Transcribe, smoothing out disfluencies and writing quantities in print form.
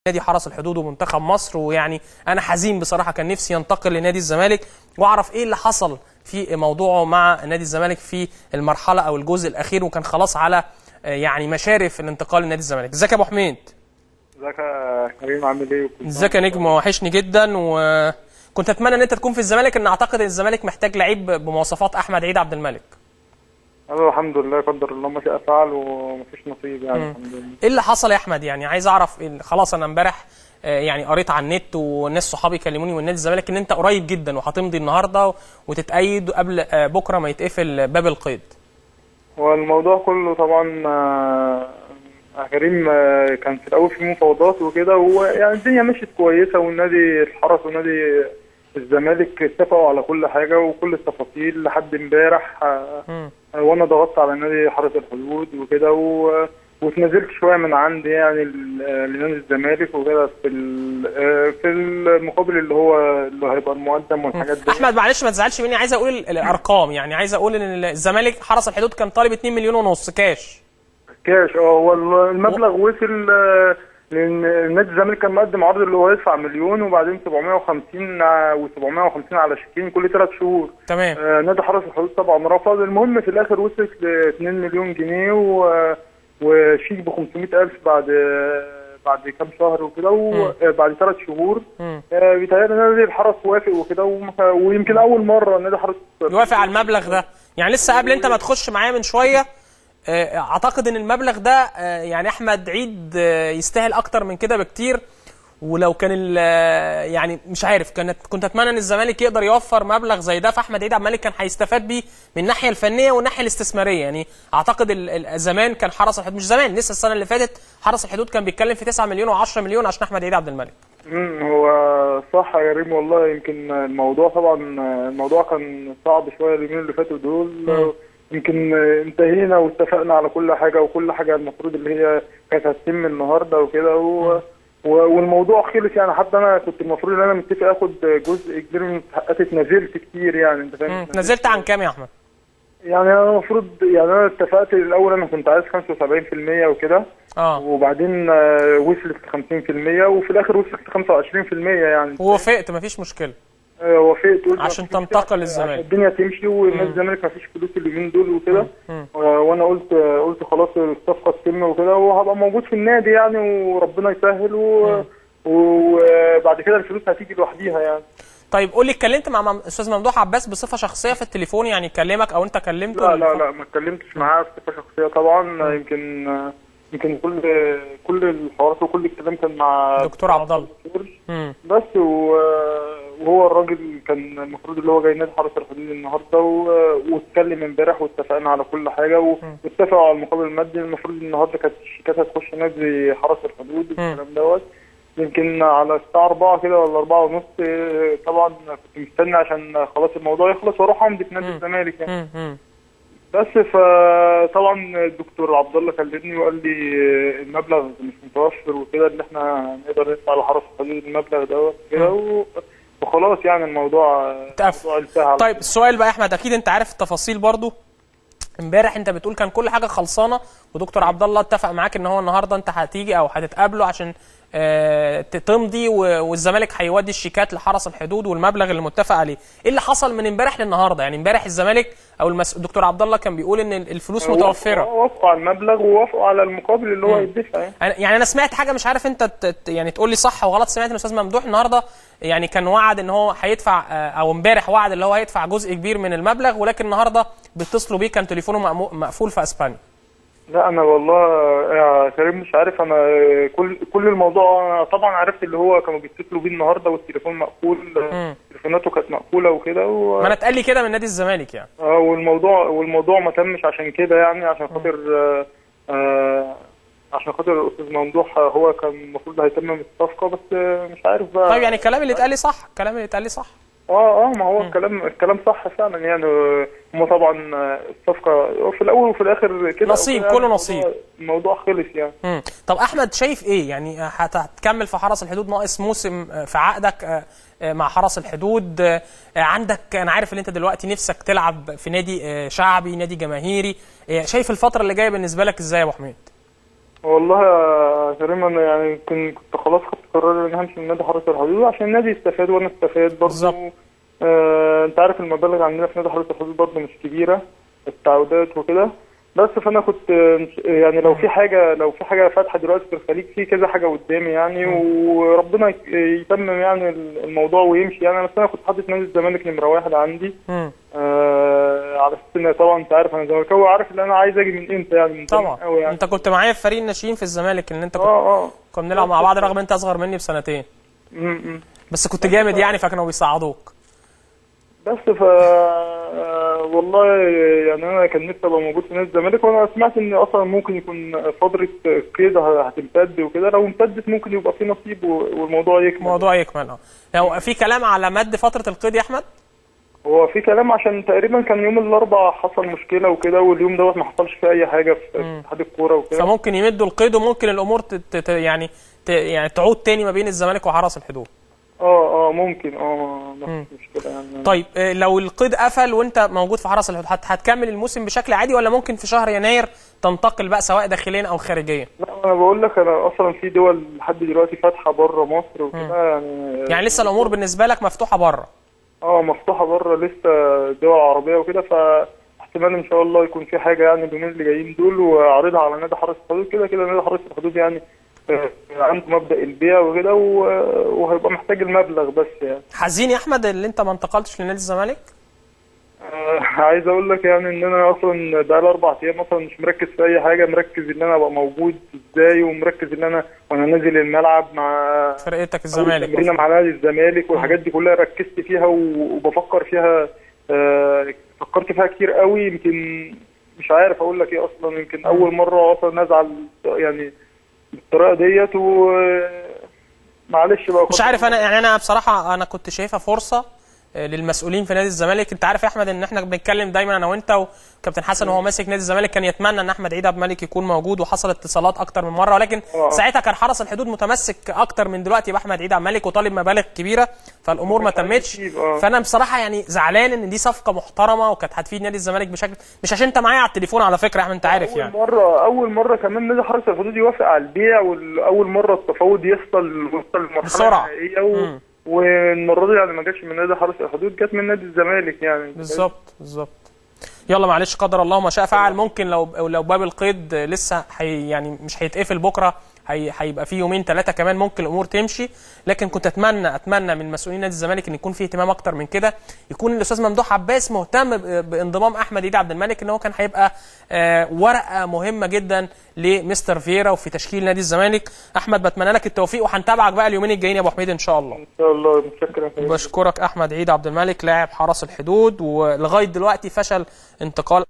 نادي حرس الحدود ومنتخب مصر، ويعني انا حزين بصراحه، كان نفسي ينتقل لنادي الزمالك واعرف ايه اللي حصل في موضوعه مع نادي الزمالك في المرحله او الجزء الاخير، وكان خلاص على يعني مشارف الانتقال لنادي الزمالك. ازيك يا ابو حميد؟ ازيك يا كريم، عامل ايه؟ ازيك يا نجم؟ وحشني جدا، وكنت اتمنى ان انت تكون في الزمالك، ان اعتقد ان الزمالك محتاج لعيب بمواصفات احمد عيد عبد الملك. الحمد لله، قدر الله ما شاء فعل ومفيش نصيب يعني. الحمد لله. ايه اللي حصل يا احمد؟ يعني عايز اعرف خلاص انا امبارح يعني قريت على النت وناس صحابي كلموني من نادي الزمالك ان انت قريب جدا وهتمضي النهارده وتتأيد قبل بكره ما يتقفل باب القيد. هو الموضوع كله طبعا يا كريم كان في الاول في مفاوضات وكده، ويعني الدنيا مشيت كويسه، والنادي الحرس ونادي الزمالك اتفقوا على كل حاجه وكل التفاصيل لحد امبارح. وانا ضغطت على نادي حرس الحدود وكده واتنزلت شويه من عندي يعني لنادي الزمالك وكده في المقابل اللي هيبقى المقدم والحاجات دي. احمد معلش ما تزعلش مني، عايز اقول الارقام، يعني عايز اقول ان الزمالك حرس الحدود كان طالب 2.5 مليون كاش. هو المبلغ وصل، لان نادي الزمالك كان مقدم عرض اللي هو يدفع مليون وبعدين 750 على شيكين كل 3 شهور. تمام. نادي حرس الحدود طبعا رفض. المهم في الاخر وصلت ل 2 مليون جنيه وشيك ب 500,000 بعد كام شهر وكده، وبعد 3 شهور بيتهيألي نادي الحرس وافق وكده، ويمكن اول مره نادي الحرس يوافق على المبلغ ده. يعني لسه قبل انت ما تخش معايا من شويه اعتقد ان المبلغ ده يعني احمد عيد يستاهل اكتر من كده بكتير، ولو كان يعني مش عارف، كنت اتمنى ان الزمالك يقدر يوفر مبلغ زي ده، فاحمد عيد عبد الملك كان هيستفاد بيه من الناحيه الفنيه والناحيه الاستثماريه. يعني اعتقد زمان كان حرس الحدود، مش زمان، لسه السنه اللي فاتت حرس الحدود كان بيتكلم في 9 مليون و10 مليون عشان احمد عيد عبد الملك. هو صح يا كريم والله. يمكن الموضوع كان صعب شويه اليومين اللي فاتوا دول. يمكن انتهينا واتفقنا على كل حاجه، وكل حاجه المفروض اللي هي كانت هتتم النهارده وكده، والموضوع خلص يعني. حتى انا كنت المفروض ان انا متفق اخد جزء كبير من المستحقات، اتنازلت كتير يعني، انت فاهم. نزلت عن كام يا احمد؟ يعني انا المفروض، يعني انا اتفقت الاول انا كنت عايز 75% وكده، وبعدين وصلت ل 50% وفي الاخر وصلت ل 25% يعني. ووافقت مفيش مشكله. وافقت عشان تنتقل للزمالك، الدنيا تمشي والناس الزمالك مفيش فلوس اليومين دول وكده. وانا قلت خلاص الصفقه تتم وكده، وهبقى موجود في النادي يعني، وربنا يسهل وبعد كده الفلوس هتيجي لوحديها يعني. طيب قول لي، اتكلمت مع استاذ ممدوح عباس بصفه شخصيه في التليفون؟ يعني كلمك او انت كلمته؟ لا ما اتكلمتش معاه بصفه شخصيه طبعا. يمكن كل الحوارات وكل الكلام كان مع دكتور عبد الله بس. وهو الراجل كان المفروض اللي هو جاي نادي حرس الحدود النهارده، واتكلم امبارح واتفقنا على كل حاجه، واتفقوا على المقابل المادي. المفروض النهارده كانت الشيكات هتخش نادي حرس الحدود والكلام دوت. يمكن على الساعه 4 كده ولا 4:30 طبعا كنت مستني عشان خلاص الموضوع يخلص واروح امضي في نادي الزمالك يعني. بس فطبعا الدكتور عبد الله كلمني وقال لي المبلغ مش متوفر وكده، ان احنا نقدر ندفع لحرس الحدود المبلغ دوت كده، وخلاص يعني الموضوع انتهى. طيب السؤال بقى يا احمد، اكيد انت عارف التفاصيل برضو. امبارح انت بتقول كان كل حاجه خلصانه، ودكتور عبد الله اتفق معاك ان هو النهارده انت هتيجي او هتتقابله عشان تمضي، والزمالك هيودي الشيكات لحرس الحدود والمبلغ اللي متفق عليه. ايه اللي حصل من امبارح للنهارده؟ يعني امبارح الزمالك او الدكتور عبد الله كان بيقول ان الفلوس متوفره، وافقوا على المبلغ ووافقوا على المقابل اللي هو يدفع يعني انا سمعت حاجه مش عارف انت يعني تقول لي صح وغلط. سمعت ان الاستاذ ممدوح النهارده يعني كان وعد ان هو هيدفع، او امبارح وعد اللي هو هيدفع جزء كبير من المبلغ، ولكن النهارده بيتصلوا بيه كان تليفونه مقفول في اسبانيا. لا انا والله يا كريم مش عارف. انا كل الموضوع طبعا عرفت اللي هو كانوا بيتصلوا بيه النهارده والتليفون مقفول، تليفوناته كانت مقفوله وكده ما انا اتقال لي كده من نادي الزمالك يعني. والموضوع ما تمش عشان كده يعني، عشان خاطر الاستاذ ممدوح هو كان المفروض هيتمم الصفقه، بس مش عارف بقى. طيب يعني الكلام اللي اتقال لي صح؟ الكلام اللي اتقال لي صح؟ ما هو الكلام صح فعلا يعني. هم طبعا الصفقه في الاول وفي الاخر كده نصيب، كله نصيب. الموضوع خلص يعني. طب احمد شايف ايه؟ يعني هتكمل في حرس الحدود، ناقص موسم في عقدك مع حرس الحدود، عندك انا عارف ان انت دلوقتي نفسك تلعب في نادي شعبي، نادي جماهيري. شايف الفتره اللي جايه بالنسبه لك ازاي يا ابو حميد؟ والله يا كريم انا يعني كنت خلاص خدت قرار ان همشي من نادي حرس الحدود عشان النادي يستفاد وانا استفاد بالظبط. برضه. انت عارف المبالغ عندنا في نادي حرس الحدود برضه مش كبيره، التعاقدات وكده. بس فانا كنت يعني لو في حاجه فاتحه دلوقتي في الخليج، في كذا حاجه قدامي يعني، وربنا يتمم يعني الموضوع ويمشي يعني. بس انا كنت حاطط نادي الزمالك نمره واحد عندي. على اساس ان طبعا انت عارف انا زملكاوي، عارف ان انا عايز اجي من امتى يعني، من طبعا قوي يعني. انت كنت معايا في فريق الناشئين في الزمالك، ان انت كنا بنلعب مع بعض رغم انت اصغر مني بسنتين. بس كنت جامد يعني، فكانوا بيساعدوك. بس والله يعني انا كان نفسي ابقى موجود في نادي الزمالك، وانا سمعت ان اصلا ممكن يكون فتره قيد هتمتد وكده، لو امتدت ممكن يبقى في نصيب والموضوع يكمل. الموضوع يكمل. لو في كلام على مد فتره القيد يا احمد؟ هو في كلام، عشان تقريبا كان يوم الاربعاء حصل مشكله وكده، واليوم دوت ما حصلش فيه اي حاجه في اتحاد الكوره وكده، فممكن يمدوا القيد وممكن الامور يعني تعود تاني ما بين الزمالك وحرس الحدود. ممكن ما فيش مشكله يعني. طيب لو القيد قفل وانت موجود في حرس الحدود، هتكمل الموسم بشكل عادي ولا ممكن في شهر يناير تنتقل بقى سواء داخليا او خارجيا؟ لا انا بقول لك، انا اصلا في دول لحد دلوقتي فاتحه بره مصر وكده يعني لسه الامور بالنسبه لك مفتوحه بره؟ مفتوحه بره لسه، دول عربيه وكده، فاحتمال ان شاء الله يكون في حاجه يعني اليومين اللي جايين دول، واعرضها على نادي حرس الحدود. كده كده نادي حرس الحدود يعني عنده مبدأ البيع وكده، وهيبقى محتاج المبلغ بس يعني. حزين يا احمد اللي انت ما انتقلتش لنادي الزمالك؟ عايز اقول لك يعني ان انا اصلا بقالي 4 ايام اصلا مش مركز في اي حاجه، مركز ان انا ابقى موجود ازاي، ومركز ان انا وانا نازل الملعب مع فرقتك الزمالك، تمرين مع نادي الزمالك والحاجات دي كلها ركزت فيها وبفكر فيها. فكرت فيها كتير قوي، يمكن مش عارف اقول لك ايه اصلا. يمكن اول مره اصلا ازعل يعني بالطريقه ديت، ومعلش بقى. مش عارف انا بصراحه انا كنت شايفها فرصه للمسؤولين في نادي الزمالك. انت عارف يا احمد ان احنا بنتكلم دايما انا وانت وكابتن حسن وهو ماسك نادي الزمالك، كان يتمنى ان احمد عيد عبد الملك يكون موجود، وحصل اتصالات اكتر من مره، ولكن ساعتها كان حرس الحدود متمسك اكتر من دلوقتي باحمد عيد عبد الملك وطالب مبالغ كبيره، فالامور ما تمتش. فانا بصراحه يعني زعلان ان دي صفقه محترمه وكانت هتفيد نادي الزمالك بشكل، مش عشان انت معايا على التليفون على فكره يا احمد، انت عارف يعني. اول مره كمان نادي حرس الحدود يوافق على البيع، واول مره التفاوض يوصل للمرحله بسرعه النهائيه، والمره دي يعني ما جاتش من نادي حرس الحدود، جت من نادي الزمالك يعني. بالظبط. يلا معلش، قدر الله ما شاء فعل. ممكن لو باب القيد لسه يعني مش هيتقفل بكره، هيبقى فيه 2-3 كمان، ممكن الامور تمشي. لكن كنت اتمنى من مسؤولين نادي الزمالك ان يكون فيه اهتمام اكتر من كده، يكون الاستاذ ممدوح عباس مهتم بانضمام احمد عيد عبد الملك، ان هو كان هيبقى ورقه مهمه جدا لمستر فييرا وفي تشكيل نادي الزمالك. احمد بتمنى لك التوفيق، وهنتابعك بقى اليومين الجايين يا ابو حميد ان شاء الله. ان شاء الله. متشكر. بشكرك احمد عيد عبد الملك لاعب حرس الحدود، ولغايه دلوقتي فشل انتقال